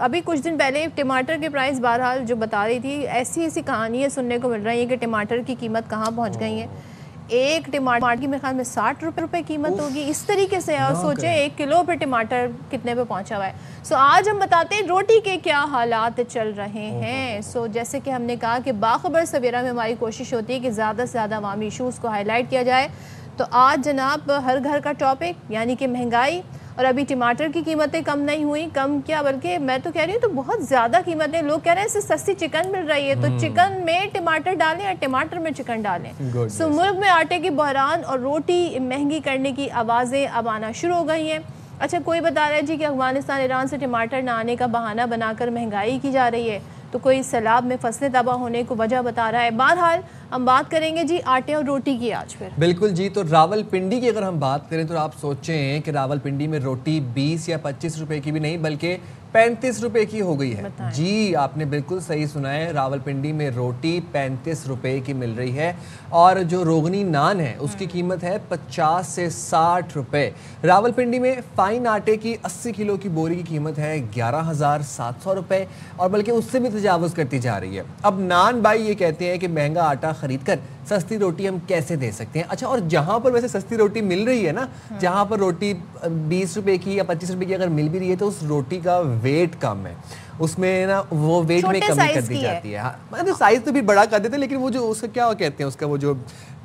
अभी कुछ दिन पहले टमाटर के प्राइस बहरहाल जो बता रही थी, ऐसी ऐसी कहानियाँ सुनने को मिल रही है कि टमाटर की कीमत कहाँ पहुँच गई है। एक टमाटर की मेरे ख्याल में 60 रुपये कीमत होगी इस तरीके से। और सोचे 1 किलो पे टमाटर कितने पे पहुंचा हुआ है। सो आज हम बताते हैं रोटी के क्या हालात चल रहे हैं। सो जैसे कि हमने कहा कि बाखबर सवेरा में हमारी कोशिश होती है कि ज़्यादा से ज़्यादा अवामी इशूज़ को हाईलाइट किया जाए। तो आज जनाब हर घर का टॉपिक यानी कि महंगाई, और अभी टमाटर की कीमतें कम नहीं हुई, कम क्या बल्कि मैं तो कह रही हूँ तो बहुत ज़्यादा कीमतें। लोग कह रहे हैं इससे सस्ती चिकन मिल रही है तो चिकन में टमाटर डालें या टमाटर में चिकन डालें। सो मुल्क में आटे की बहरान और रोटी महंगी करने की आवाज़ें अब आना शुरू हो गई हैं। अच्छा, कोई बता रहा है जी कि अफगानिस्तान ईरान से टमाटर ना आने का बहाना बनाकर महंगाई की जा रही है, तो कोई सैलाब में फसलें तबाह होने को वजह बता रहा है। बहरहाल हम बात करेंगे जी आटे और रोटी की आज फिर। बिल्कुल जी, तो रावलपिंडी की अगर हम बात करें तो आप सोचें कि रावलपिंडी में रोटी 20 या 25 रुपए की भी नहीं बल्कि 35 रुपए की हो गई है। जी आपने बिल्कुल सही सुना है, रावलपिंडी में रोटी 35 रुपए की मिल रही है और जो रोगनी नान है उसकी कीमत है 50 से 60 रुपए। रावलपिंडी में फाइन आटे की 80 किलो की बोरी की कीमत है 11,700 रुपए और बल्कि उससे भी तजावुज़ करती जा रही है। अब नान भाई ये कहते हैं कि महंगा आटा खरीद कर सस्ती रोटी हम कैसे दे सकते हैं। अच्छा, और जहाँ पर वैसे सस्ती रोटी मिल रही है ना, जहाँ पर रोटी 20 रुपए की या 25 रुपए की अगर मिल भी रही है तो उस रोटी का वेट कम है, उसमें ना वो वेट में कमी कर दी जाती है। मतलब साइज तो भी बड़ा कर देते हैं लेकिन वो जो उसका क्या कहते हैं उसका वो जो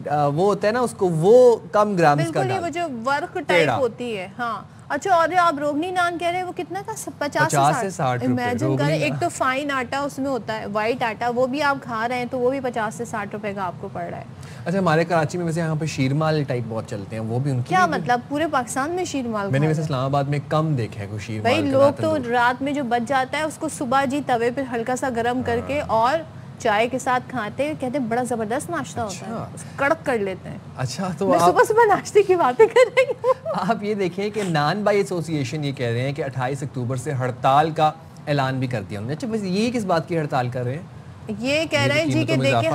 वो होता है ना उसको वो कम ग्राम्स का वो जो वर्क टाइप होती है। हाँ अच्छा, और आप रोगनी नान कह रहे हैं वो कितना का 50 से 60 इमेजिन करें। एक तो फाइन आटा उसमें होता है, वाइट आटा, वो भी आप खा रहे हैं तो वो भी 50 से 60 रुपए का आपको पड़ रहा है। अच्छा, हमारे कराची में वैसे यहाँ पे शीरमाल टाइप बहुत चलते हैं, वो भी उनकी क्या मतलब पूरे पाकिस्तान में शीरमाल? मैंने वैसे इस्लामाबाद में कम देखे हैं कोई शीरमाल। भाई लोग तो रात में जो बच जाता है उसको सुबह जी तवे पे हल्का सा गर्म करके और चाय के साथ खाते हैं, कहते हैं बड़ा जबरदस्त नाश्ता होता है, कड़क कर लेते हैं। अच्छा, तो मैं सुबह सुबह नाश्ते की बातें कर रही हूँ। आप ये देखिए कि नान बाई एसोसिएशन ये कह रहे हैं कि 28 अक्टूबर से हड़ताल का ऐलान भी कर दिया उन्होंने। अच्छा, बस ये किस बात की हड़ताल कर रहे हैं? ये कह रहे हैं जी कि देखिए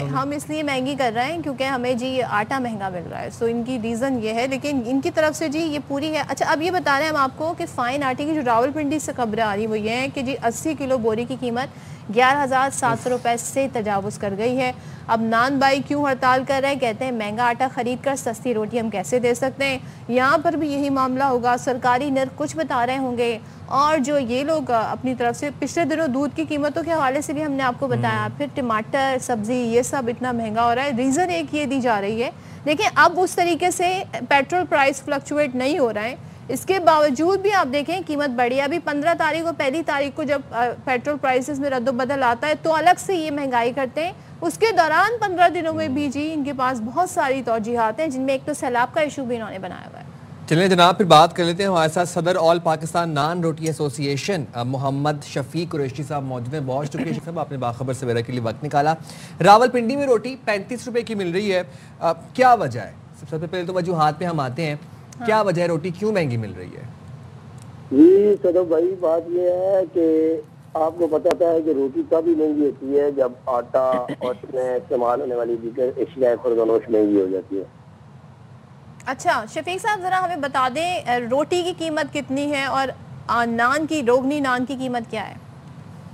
हम इसलिए महंगी कर रहे हैं क्योंकि हमें जी आटा महंगा मिल रहा है। सो इनकी रीज़न ये है, लेकिन इनकी तरफ से जी ये पूरी है। अच्छा, अब ये बता रहे हैं हम आपको कि फ़ाइन आटे की जो रावलपिंडी से खबरें आ रही वो ये हैं कि जी 80 किलो बोरी की कीमत 11,700 रुपये से तजावुज़ कर गई है। अब नान भाई क्यों हड़ताल कर रहे हैं? कहते हैं महंगा आटा खरीद कर सस्ती रोटी हम कैसे दे सकते हैं। यहाँ पर भी यही मामला होगा, सरकारी नर्ख कुछ बता रहे होंगे और जो ये लोग अपनी तरफ से पिछले दिनों दूध की कीमतों के हवाले से भी हमने आपको बताया, फिर टमाटर सब्जी ये सब इतना महंगा हो रहा है। रीज़न एक ये दी जा रही है। देखिए अब उस तरीके से पेट्रोल प्राइस फ्लक्चुएट नहीं हो रहा है, इसके बावजूद भी आप देखें कीमत बढ़ी। अभी 15 तारीख को, पहली तारीख को जब पेट्रोल प्राइसेस में रद्द-बदल आता है तो अलग से ये महंगाई करते हैं। उसके दौरान 15 दिनों में भी जी इनके पास बहुत सारी तौजीहात हैं, जिनमें एक तो सैलाब का इशू भी इन्होंने बनाया हुआ है। चलिए जनाब फिर बात कर लेते हैं। हमारे साथ सदर ऑल पाकिस्तान नान रोटी एसोसिएशन मोहम्मद शफीक कुरैशी साहब मौजूद हैं। बहुत शुक्रिया साहब, आपने बाखबर सवेरा के लिए वक्त निकाला। रावलपिंडी में रोटी 35 रुपए की मिल रही है, क्या वजह है? सबसे पहले तो वजूहात पे हम आते हैं। हाँ। क्या वजह है, रोटी क्यों महंगी मिल रही है? जी सदर भाई, बात यह है कि आपको पता है कि रोटी तभी महंगी होती है जब आटा और उसमें इस्तेमाल होने वाली दीगर अशिया खुर्दनोश महंगी हो जाती है। अच्छा शफीक साहब, जरा हमें बता दें रोटी की कीमत कितनी है और नान की, रोगनी नान की कीमत क्या है?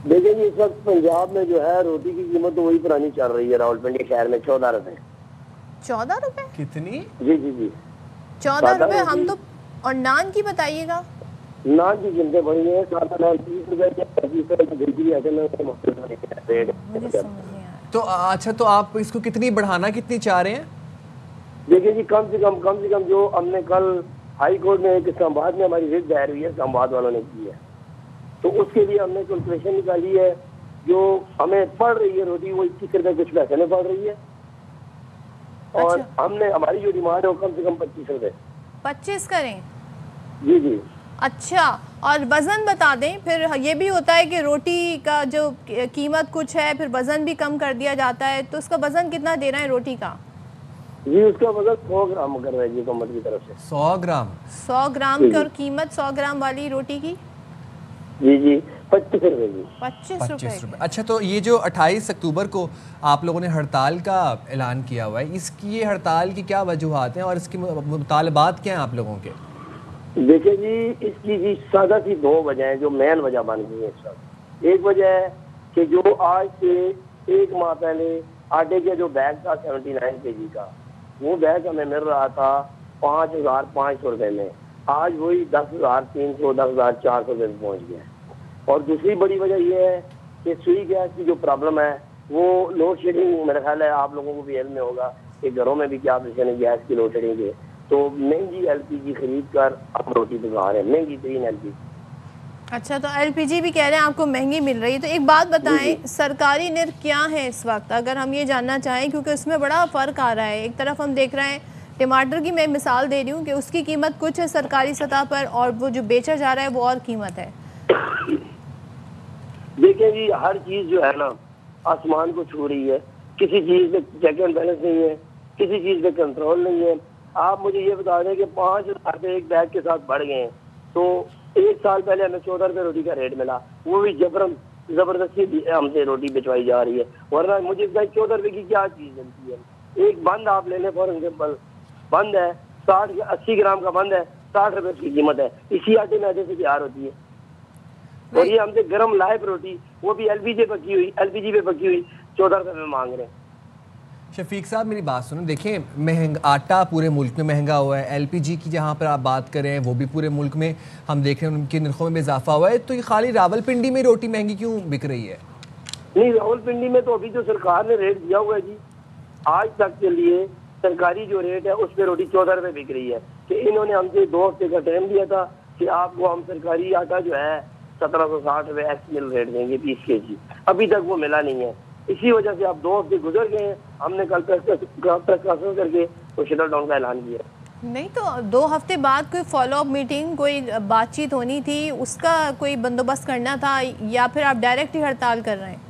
देखिए जी, इस वक्त पंजाब में जो है रोटी की कीमत तो वही पुरानी चल रही है। रावलपिंडी शहर में 14 रुपए। 14 रुपए? कितनी? जी जी जी 14 रुपए। हम तो, और नान की बताइएगा। नान की कीमतें बढ़ी है, 30 रुपए। तो अच्छा, तो आप इसको कितनी बढ़ाना कितनी चाह रहे हैं? देखिए जी, कम से कम जो हमने कल हाई कोर्ट में एक इस्लामाबाद में हमारी रिट दायर हुई है, इस्लामाबाद वालों ने की है, तो उसके लिए हमने कैलकुलेशन निकाली है। जो हमें पड़ रही है रोटी वो 21 रुपए कुछ पैसे में पड़ रही है। और अच्छा। हमने हमारी जो डिमांड है वो कम से कम 25 रुपए। 25 करें? जी जी। अच्छा, और वजन बता दें। फिर ये भी होता है कि रोटी का जो कीमत कुछ है फिर वजन भी कम कर दिया जाता है, तो उसका वजन कितना दे रहे हैं रोटी का? जी उसका वजन 100 ग्राम कर रहा है जी गवर्नमेंट की तरफ से। 100 ग्राम? 100 ग्राम की। और कीमत 100 ग्राम वाली रोटी की? जी जी 25 रुपए जी। 25 रुपए। अच्छा, तो ये जो 28 अक्टूबर को आप लोगों ने हड़ताल का ऐलान किया हुआ है, इसकी ये हड़ताल की क्या वजूहात हैं और इसकी मुतालबात क्या हैं आप लोगों के? देखिए जी, इसकी जी सादा सी दो वजह हैं जो मेन वजह बन गई है इस वक्त। एक वजह है कि जो आज से एक माह पहले आटे के जो बैग था 79 kg का, वो बैग हमें मिल रहा था 5,500 रुपए में, आज वही 10,300 10,400 रुपए में पहुंच गया है। और दूसरी बड़ी वजह यह है कि सुई गैस की जो प्रॉब्लम है वो लोड शेडिंग, मेरा ख्याल है आप लोगों को भी इल्म में होगा कि घरों में भी क्या परेशानी गैस की लोड शेडिंग है, तो महंगी एलपीजी खरीद कर हम रोटी पका रहे हैं, महंगी तरीन एलपीजी। अच्छा, तो एलपीजी भी कह रहे हैं आपको महंगी मिल रही है, तो एक बात बताएं, सरकारी निर्ख क्या है इस वक्त, अगर हम ये जानना चाहें, क्योंकि उसमें बड़ा फ़र्क आ रहा है। एक तरफ हम देख रहे हैं टमाटर की, मैं मिसाल दे रही हूँ कि उसकी कीमत कुछ है सरकारी सतह पर और वो जो बेचा जा रहा है वो और कीमत है। देखिए जी, हर चीज जो है ना आसमान को छू रही है, किसी चीज में चेक एंड बैलेंस नहीं है, किसी चीज में कंट्रोल नहीं है। आप मुझे ये बता दें कि 5,000 रुपये एक बैग के साथ बढ़ गए हैं, तो एक साल पहले हमें 14 रुपये रोटी का रेट मिला, वो भी जबरदस्ती हमसे रोटी बिचवाई जा रही है, वरना मुझे 14 रुपये की क्या चीज मिलती है। एक बंद आप ले लें, फॉर एग्जाम्पल बंद है 80 ग्राम का बंद है, 60 रुपये की कीमत है, इसी आटे मैदे से तैयार होती है। और ये हमसे गरम लाइव रोटी, वो भी एलपीजी पे पकी हुई 14 रुपये में मांग रहे हैं। शफीक साहब मेरी बात सुनो, देखें आटा पूरे मुल्क में महंगा हुआ है, एलपीजी की जहाँ पर आप बात करें वो भी पूरे मुल्क में हम देख रहे हैं उनके नरखों में इजाफा हुआ है, तो ये खाली रावलपिंडी में रोटी महंगी क्यों बिक रही है? नहीं, रावलपिंडी में तो अभी जो सरकार ने रेट दिया हुआ है जी, आज तक के लिए सरकारी जो रेट है उस पर रोटी 14 रुपये बिक रही है। कि इन्होंने हमसे 2 हफ्ते का टाइम दिया था कि आपको हम सरकारी आटा जो है 1760 रुपये एक्स मिल रेट देंगे 20 kg, अभी तक वो मिला नहीं है। इसी वजह से अब 2 हफ्ते गुजर गए हैं, हमने कल प्रेस कॉन्फ्रेंस करके वो शटर डाउन का ऐलान किया। नहीं तो 2 हफ्ते बाद कोई फॉलो अप मीटिंग, कोई बातचीत होनी थी, उसका कोई बंदोबस्त करना था, या फिर आप डायरेक्ट ही हड़ताल कर रहे हैं?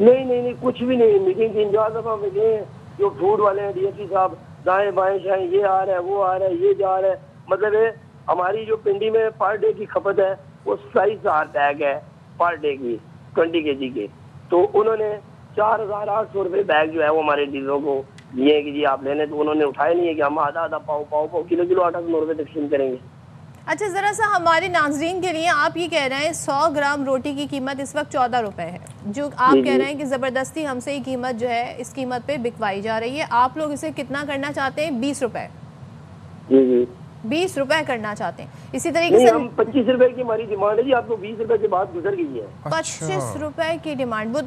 नहीं, कुछ भी नहीं। मीटिंग 3-4 दफा मिले हैं, जो फूड वाले हैं डीएसपी साहब दाएं बाएं शाएं, ये आ रहा है वो आ रहा है ये जा रहा है, मतलब हमारी जो पिंडी में पर डे की खपत है वो 27,000 बैग है पर डे की 20 kg के, तो उन्होंने 4,800 रुपये बैग जो है वो हमारे डीलरों को दिए कि जी आप लेने, तो उन्होंने उठाए नहीं है कि हम आधा पाव किलो आटा 9 रुपये तकसीम करेंगे। अच्छा, ज़रा सा हमारे नाज़रीन के लिए आप ये कह रहे हैं 100 ग्राम रोटी की कीमत इस वक्त 14 रुपये है, जो आप कह रहे हैं कि ज़बरदस्ती हमसे ही कीमत जो है इस कीमत पे बिकवाई जा रही है, आप लोग इसे कितना करना चाहते हैं? 20 रुपये? जी 20 रुपये करना चाहते हैं। इसी तरीके से हम 25 रुपये की हमारी डिमांड है जी, आपको 20 रुपये के बाद गुजर गई है। 25 रुपये की डिमांड, वो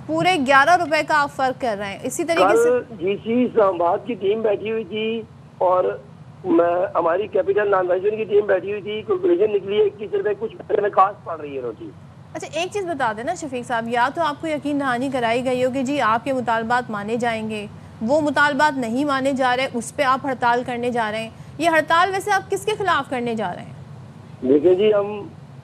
पूरे 11 रुपये का आप फर्क कर रहे हैं। इसी तरीके से जीसी इस्लामाबाद की टीम बैठी हुई थी और हमारी कैपिटल नॉन-वेजिटेरियन की टीम बैठी हुई थी, कैलकुलेशन निकली है 21 रुपये कुछ में कास्ट पड़ रही है रोटी। अच्छा, एक चीज़ बता देना शफीक साहब, या तो आपको यकीन दहानी कराई गई हो कि जी आपके मुतालबात माने जाएंगे, वो मुतालबात नहीं माने जा रहे, उस पर आप हड़ताल करने जा रहे हैं। ये हड़ताल वैसे आप किसके खिलाफ करने जा रहे हैं? देखिए जी, हम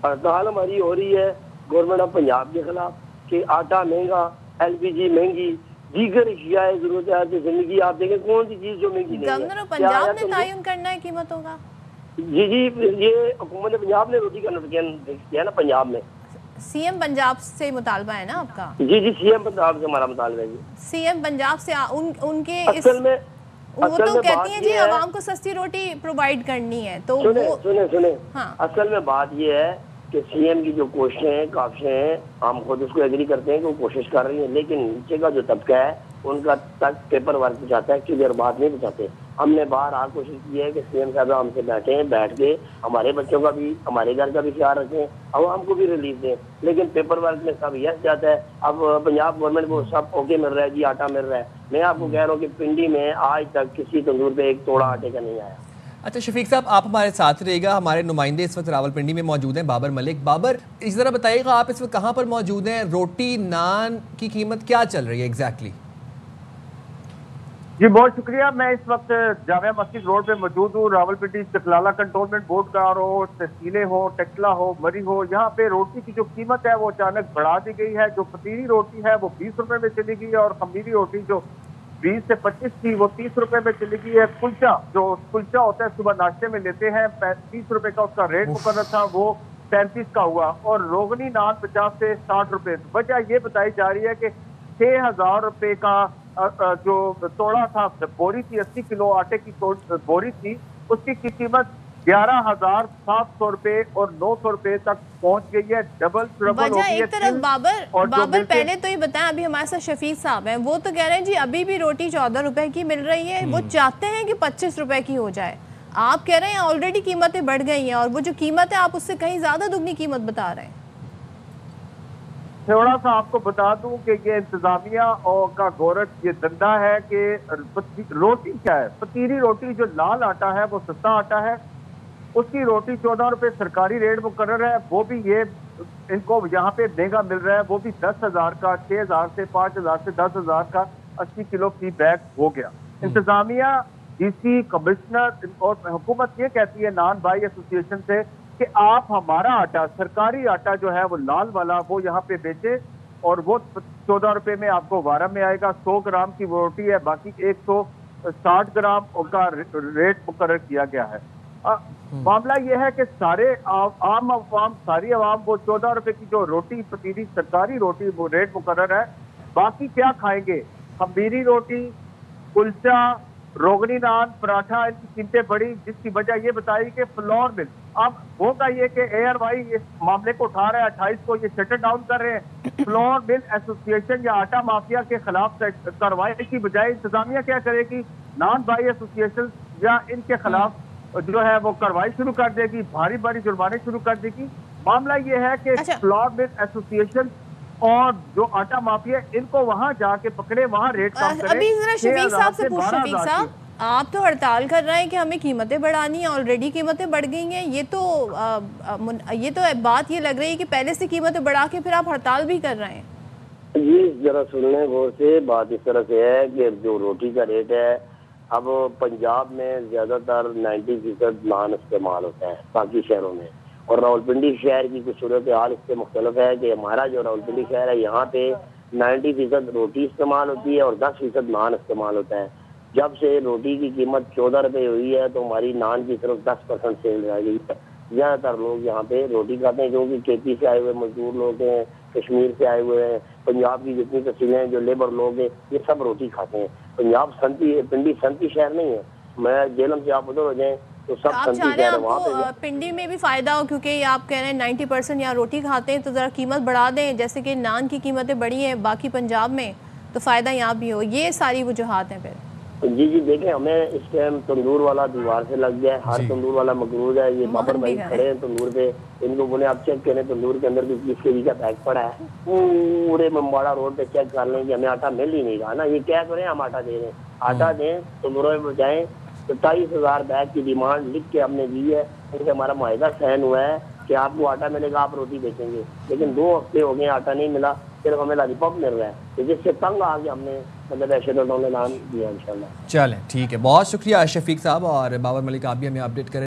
हड़ताल हमारी हो रही है गवर्नमेंट ऑफ पंजाब के खिलाफ कि आटा महंगा, एलपीजी महंगी, दीगर अशियाए ज़रूरत जिंदगी आप देखें कौन सी चीज जो महंगी नहीं है। गवर्नर ऑफ पंजाब ने तयन करना है कीमतों का? जी, ये हुकूमत पंजाब ने रोटी का नोटिफिकेशन किया ना पंजाब में। सीएम पंजाब से मुतालबा है ना आपका? जी, सीएम पंजाब से हमारा मुतालबा है जी। सीएम पंजाब से उनके असल में वो तो कहती हैं जी आवाम को सस्ती रोटी प्रोवाइड करनी है, तो सुने हाँ। असल में बात ये है कि सीएम की जो कोशिशें हैं काफी हैं, हम खुद उसको एग्री करते हैं कि वो कोशिश कर रही है, लेकिन नीचे का जो तबका है उनका तक पेपर वर्क पहुँचाता है, क्लियर बात नहीं पहुँचाते। हमने बार कोशिश की है कि सीएम साहब हमसे बैठ के हमारे बच्चों का भी, हमारे घर का भी ख्याल रखें, आवाम को भी रिलीफ दें, लेकिन पेपर वर्क में सब यस जाता है। अब पंजाब गवर्नमेंट को सब ओके मिल रहा है जी, आटा मिल रहा है। मैं आपको कह रहा हूँ कि पिंडी में आज तक किसी तंदूर पे एक तोड़ा आटे का नहीं आया। अच्छा शफीक साहब, आप हमारे साथ रहिएगा, हमारे नुमाइंदे इस वक्त रावलपिंडी में मौजूद हैं, बाबर मलिक। बाबर, इस तरह बताइएगा आप इस वक्त कहाँ पर मौजूद हैं, रोटी नान की कीमत क्या चल रही है एग्जैक्टली? जी बहुत शुक्रिया। मैं इस वक्त जामिया मस्जिद रोड पे मौजूद हूँ। रावलपिंडी इस्तिकलाला कंटोनमेंट बोर्ड का हो, तहसीलें हो, टेकला हो, मरी हो, यहाँ पे रोटी की जो कीमत है वो अचानक बढ़ा दी गई है। जो फतीरी रोटी है वो 20 रुपए में चली गई है और खमीरी रोटी जो 20 से 25 थी वो 30 रुपए में चली गई है। कुलचा होता है सुबह नाश्ते में लेते हैं, 30 रुपए का उसका रेट मुकर्रर था, वो 35 का हुआ। और रोगनी नान 50 से 60 रुपए। वजह ये बताई जा रही है कि 6,000 रुपए का जो तोड़ा था, बोरी थी, 80 किलो आटे की बोरी थी, उसकी कीमत 11,700 रुपए और 900 रुपए तक पहुंच गई है। डबल ट्रबल हो वजह गई है। एक तरफ और बाबर पहले तो ये बताएं, अभी हमारे साथ शफीक साहब हैं, वो तो कह रहे हैं जी अभी भी रोटी 14 रुपए की मिल रही है, वो चाहते हैं कि 25 रुपए की हो जाए। आप कह रहे हैं ऑलरेडी कीमतें बढ़ गई हैं, और वो जो कीमत है आप उससे कहीं ज्यादा दुगनी कीमत बता रहे हैं। थोड़ा सा आपको बता दूं कि ये इंतजामिया और का गोरख ये धंधा है कि रोटी क्या है, पतीरी रोटी जो लाल आटा है वो सस्ता आटा है, उसकी रोटी 14 रुपए सरकारी रेट मुकर्रर है, वो भी ये इनको यहाँ पे महंगा मिल रहा है, वो भी 10,000 का, 6,000 से 5,000 से 10,000 का 80 किलो की बैग हो गया। इंतजामिया, डीसी, कमिश्नर और हुकूमत ये कहती है नान बाई एसोसिएशन से कि आप हमारा आटा, सरकारी आटा जो है वो लाल वाला, वो यहाँ पे बेचे और वो 14 रुपए में आपको वारा में आएगा। 100 ग्राम की वो रोटी है, बाकी 160 ग्राम का रेट मुकर्रर किया गया है। मामला यह है कि सारे आम अवाम, सारी अवाम वो 14 रुपए की जो रोटी, पतीली सरकारी रोटी, वो रेट मुकर्रर है। बाकी क्या खाएंगे? खमीरी रोटी, कुलचा, रोगनी नान, पराठा, इनकी कीमतें बढ़ी, जिसकी वजह ये बताई कि फ्लोर मिल। अब होगा ये कि ARY इस मामले को उठा रहा है, 28 को ये शटर डाउन कर रहे हैं। फ्लोर मिल एसोसिएशन या आटा माफिया के खिलाफ कार्रवाई की बजाय इंतजामिया क्या करेगी? नॉन बाई एसोसिएशन या इनके खिलाफ जो है वो कार्रवाई शुरू कर देगी, भारी भारी जुर्माने शुरू कर देगी। मामला ये है कि फ्लोर मिल एसोसिएशन और जो आटा माफिया, इनको वहां जाके पकड़े, वहां रेट कम करें। अभी जरा शफीक साहब से पूछ, शफीक साहब आप तो हड़ताल कर रहे हैं कि हमें कीमतें बढ़ानी है, ऑलरेडी कीमतें बढ़ गई हैं, ये तो बात ये लग रही है कि पहले से कीमतें बढ़ा के फिर आप हड़ताल भी कर रहे हैं। जी जरा सुनने गौर से, बात इस तरह से है कि जो रोटी का रेट है, अब पंजाब में ज्यादातर 90% नान इस्तेमाल होता है बाकी शहरों में, और रावलपिंडी शहर की कुछ सूरत हाल इससे मुख्तलिफ है कि हमारा जो रावलपिंडी शहर है यहाँ पे 90% रोटी इस्तेमाल होती है और 10% नान इस्तेमाल होता है। जब से रोटी की कीमत 14 रुपए हुई है तो हमारी नान की सिर्फ 10% सेल रह गई है। ज्यादातर लोग यहाँ पे रोटी खाते हैं, क्योंकि KP से आए हुए मजदूर लोग हैं, कश्मीर से आए हुए हैं, पंजाब की जितनी तहसीलें हैं, जो लेबर लोग हैं, ये सब रोटी खाते हैं। पंजाब पिंडी संती शहर नहीं है। मैं जेलम से आप उधर हो जाए तो सब आप संती चाह रहे हैं शहर है, वहाँ पे आपको पिंडी में भी फायदा हो, क्योंकि आप कह रहे हैं 90% यहाँ रोटी खाते हैं, तो जरा कीमत बढ़ा दें, जैसे कि नान की कीमतें बढ़ी हैं बाकी पंजाब में, तो फायदा यहाँ भी हो। ये सारी वजूहात हैं फिर। जी देखें, हमें इस टाइम तंदूर वाला दीवार से लग गया है, हर तंदूर वाला मकरूज है। ये बाबर भाई खड़े हैं तंदूर पे, इनको बोले आप चेक करें तंदूर के अंदर 20 kg का बैग पड़ा है, पूरे मंबाड़ा रोड पे चेक कर लें कि हमें आटा मिल ही नहीं रहा ना। ये क्या करें, हम आटा दे रहे हैं, आटा दें तंदूरों में बजाएं। 27,000 बैग की डिमांड लिख के हमने दी है, क्योंकि हमारा मुआहदा साइन हुआ है कि आपको आटा मिलेगा, आप रोटी बेचेंगे। लेकिन 2 हफ्ते हो गए आटा नहीं मिला, सिर्फ हमें लॉलीपॉप मिल रहा है, तो जिससे तंग आ गया हमने मतलब ऐसे नाम दिया इंशाल्लाह। चलें ठीक है, बहुत शुक्रिया शफीक साहब, और बाबर मलिक आप भी हमें अपडेट करें।